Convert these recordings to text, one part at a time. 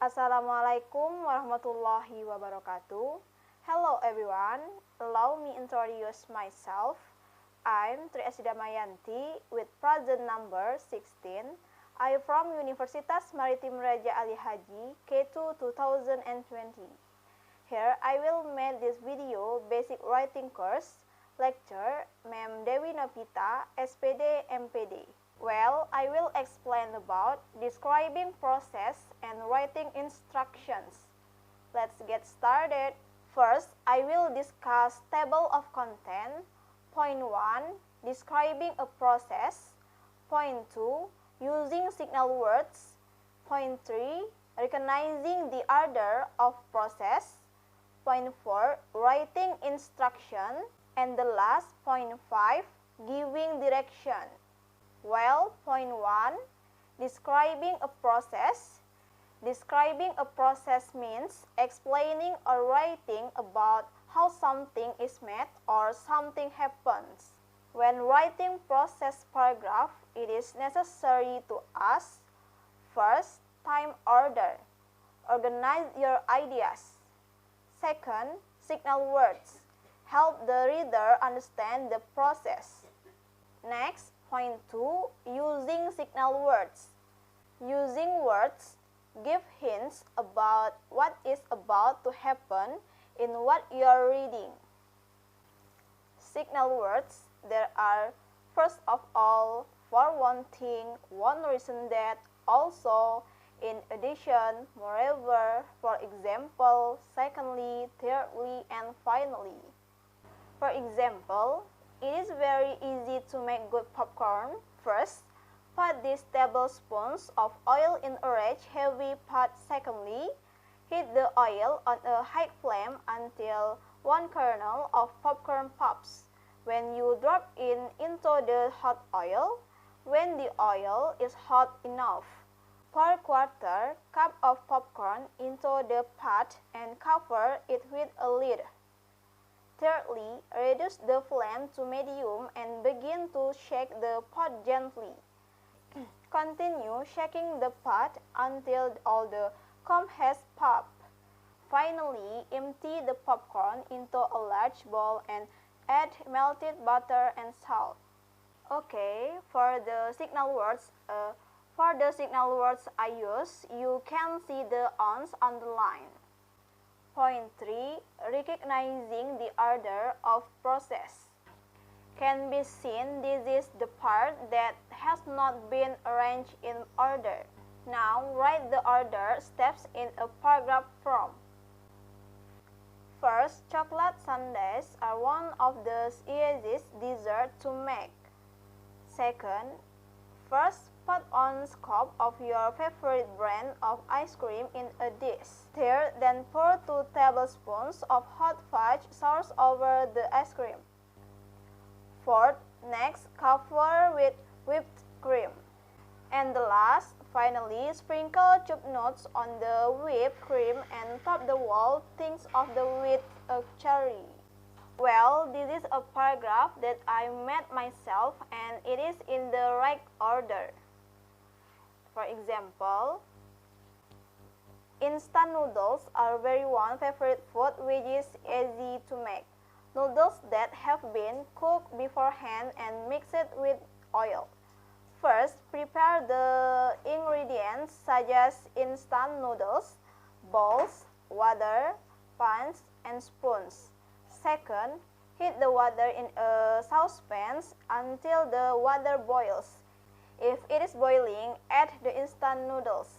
Assalamualaikum warahmatullahi wabarakatuh. Hello everyone, allow me introduce myself. I'm Triasidamayanti with present number 16. I'm from Universitas Maritim Raja Ali Haji K2 2020. Here I will make this video basic writing course lecture Mem Dewi Nopita SPD MPD. Well, I will explain about describing process and writing instructions. Let's get started. First, I will discuss table of content. Point 1, describing a process. Point 2, using signal words. Point 3, recognizing the order of process. Point 4, writing instruction. And the last, point 5, giving direction. Well, point 1, describing a process. Describing a process means explaining or writing about how something is made or something happens. When writing process paragraph, it is necessary to ask, first, time order. Organize your ideas. Second, signal words. Help the reader understand the process. Next, point 2, using signal words. Using words give hints about what is about to happen in what you are reading. Signal words, there are, first of all, for one thing, one reason that, also, in addition, moreover, for example, secondly, thirdly, and finally. For example, it is very easy to make good popcorn. First, put these tablespoons of oil in a large heavy pot. Secondly, heat the oil on a high flame until one kernel of popcorn pops. When you drop into the hot oil, when the oil is hot enough, pour quarter cup of popcorn into the pot and cover it with a lid. Thirdly, reduce the flame to medium and begin to shake the pot gently. Continue shaking the pot until all the comb has popped. Finally, empty the popcorn into a large bowl and add melted butter and salt. Okay, for the signal words I use, you can see the ounce on the line. Point 3, recognizing the order of process. Can be seen this is the part that has not been arranged in order. Now write the order steps in a paragraph form. First, chocolate sundaes are one of the easiest desserts to make. Second, first, put on scoop of your favorite brand of ice cream in a dish. Third, then pour 2 tablespoons of hot fudge sauce over the ice cream. Fourth, next, cover with whipped cream. And the last, finally, sprinkle chopped nuts on the whipped cream and top the whole thing off with a cherry. Well, this is a paragraph that I made myself and it is in the right order. For example, instant noodles are very one favorite food which is easy to make. Noodles that have been cooked beforehand and mixed with oil. First, prepare the ingredients such as instant noodles, bowls, water, pans, and spoons. Second, heat the water in a saucepan until the water boils. If it is boiling, add the instant noodles.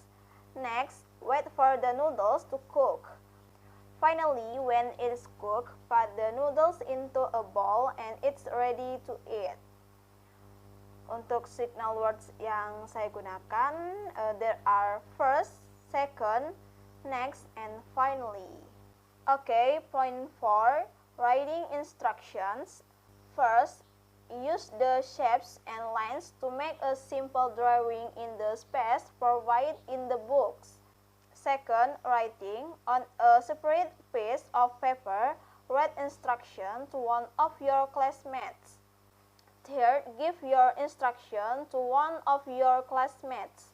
Next, wait for the noodles to cook. Finally, when it is cooked, put the noodles into a bowl and it's ready to eat. Untuk signal words yang saya gunakan, there are first, second, next, and finally. Okay, point 4, writing instructions. First, use the shapes and lines to make a simple drawing in the space provided in the books. Second, writing on a separate piece of paper, write instruction to one of your classmates. Third, give your instruction to one of your classmates.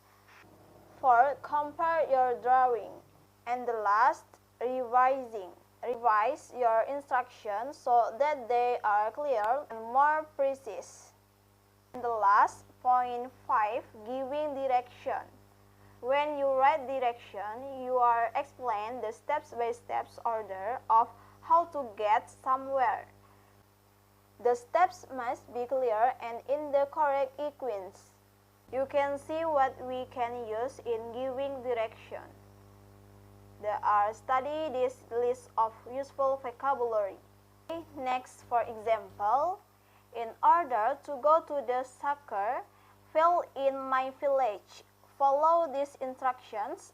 Fourth, compare your drawing. And the last, revising. Revise your instructions so that they are clear and more precise. And the last, point 5, giving direction. When you write direction, you are explain the step-by-step order of how to get somewhere. The steps must be clear and in the correct sequence. You can see what we can use in giving direction. There are study this list of useful vocabulary. Next, for example, in order to go to the soccer field in my village, follow these instructions.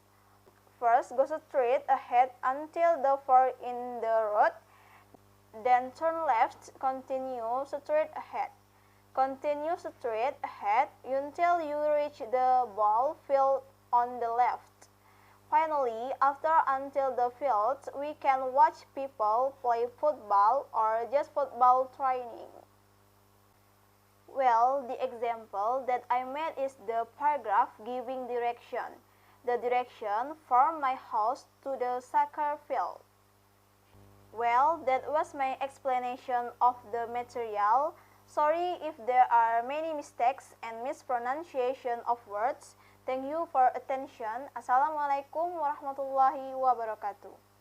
First, go straight ahead until the fork in the road. Then turn left, continue straight ahead. Continue straight ahead until you reach the ball field on the left. Finally, until the field, we can watch people play football or just football training. Well, the example that I made is the paragraph giving direction. The direction from my house to the soccer field. Well, that was my explanation of the material. Sorry if there are many mistakes and mispronunciation of words. Thank you for attention. Assalamualaikum warahmatullahi wabarakatuh.